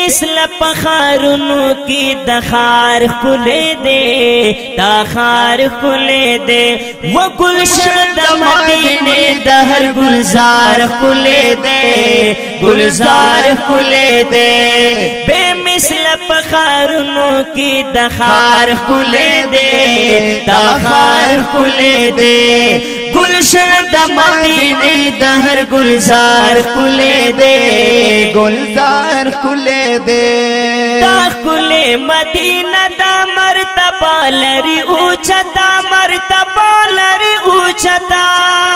مثل پخارونو کی دخار کلے دے دخار کلے دے و گلشن د مدینے دہر گلزار کلے دے گلزار کلے دے بے مثل پخارونو کی دخار کلے دے دخار کلے دے گلشن د مدینے دہر گلزار کلے دے گلزار کلے دے دا کلے مدینہ دا مرتبہ لری اوچتا مرتبہ لری اوچتا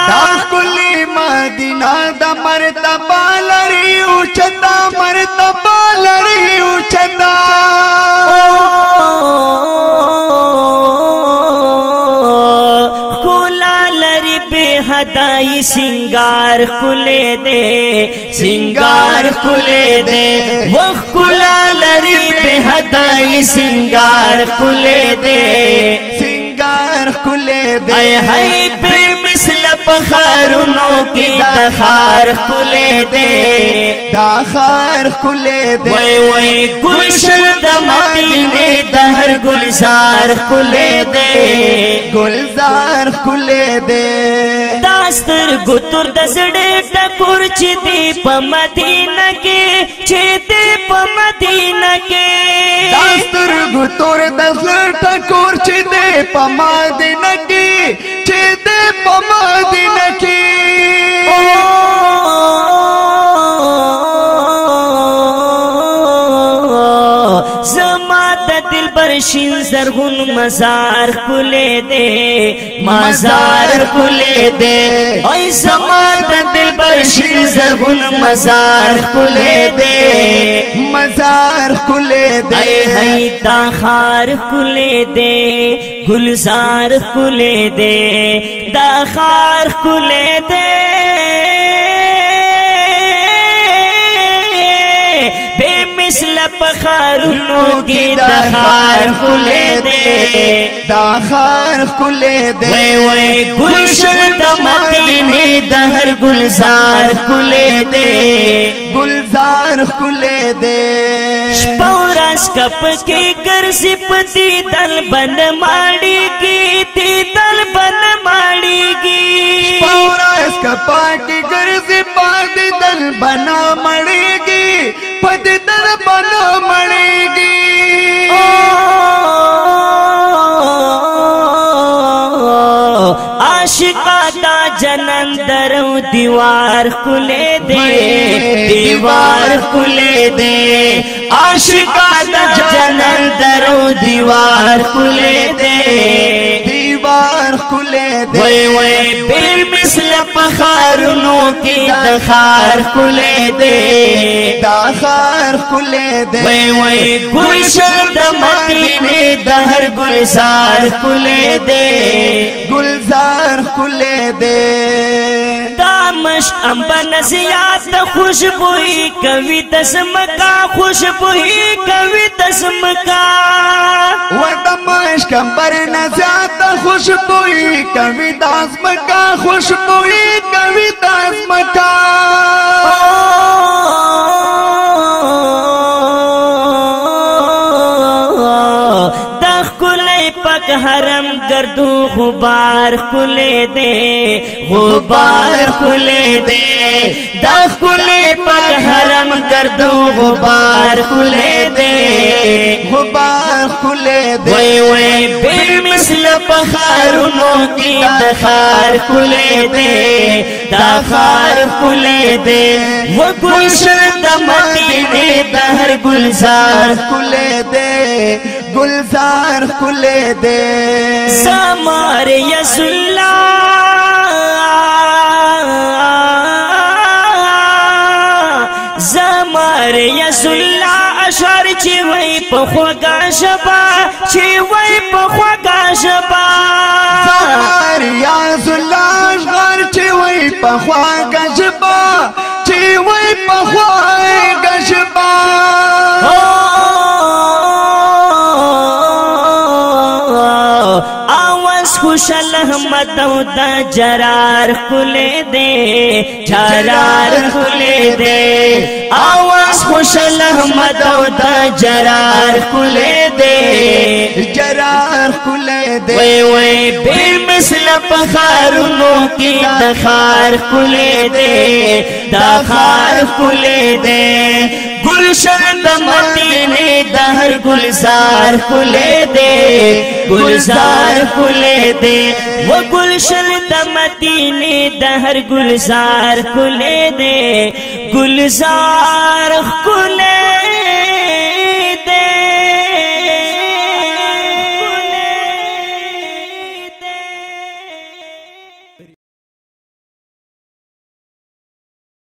دا کلے مدینہ دا مرتبہ لری اوچتا مرتبہ لری اوچتا हदाई सिंगार खुले दे सिंगार खुले दे वो खुला लरी पे हदाई सिंगार खुले दे सिंगार खुले दे आय हाय पे मिसल पखारुनों की दखार खुले दे दखार खुले दे वही वही गुलशन दमादीने दहर गुलजार खुले दे गुलजार खुले दे दास्तर गुतुर दसड़े टकुर चिदी पमदीना के चिदी पमदीना के दास्तर गुतुर दसड़े टकुर चिदी पमदीना के चिदी पमदीना के दिल बरशिन जरगुन मजार खुले दे मजार खुले दे ओए समात दिल बरशिन जरगुन मजार खुले दे मजार खुले दे है दाखार खुले दे गुलजार खुले दे दाखार खुले दे बेमिसल पखारुनों की दखार खुले दे दखार खुले दे वे गुलशन दमदीने दहर गुलजार खुले दे गुलजार खुले दे पौरास कप के कर सिपती दल बन माड़ी की ती दल बन माड़ी की पौरास कपा के कर सिपती दल बना मड़ेगी पद दल बना मड़ेगी आशिका का जनन दरो दीवार खुले दे दीवार खुले दे आशिका का जनन दरो दीवार खुले दे दीवार खुले दे वे बेमिसल पखारुनों की दखार खुले दे दखार खुले दे वे गुलशन दमदीने दहर गुलजार खुले दे गुलजार खुले दे दामश अंबा नज़ियात खुशबुई कवि दसमका खुशबुई कवि दसमका व दमश कंबर नज़ियात खुशबुई कवि दसमका खुशबुई कवि दसमका पक हरम गर्दू गुबार खुले दे गुबार खुले दे दखुले पक हरम गर्दू गुबार खुले दे गुबार खुले दे वे बेमिसल पखारुनों की दखार खुले दे दखार खुले दे वो गुलशन दमदीने दहर गुलजार खुले दे गुलजार खुले दे समार यसुल्ला जमार यसुल्ला अशर चिवई पखवागा शबा चिवई पखवागा शबा जमार यसुल्ला अशर चिवई पखवागा शबा चिवई पखवागा शबा खुशल अहमदों दा जरार खुले दे जरार खुले दे आवाज खुशल अहमदों جرار کولے دے جرار کولے دے وے وے بے مثل پخارونو کی دخار کولے دے دخار کولے دے گلشن د مدینے دہر گلزار کولے دے گلزار کولے دے وہ گلشن د مدینے دہر گلزار کولے دے گلزار کولے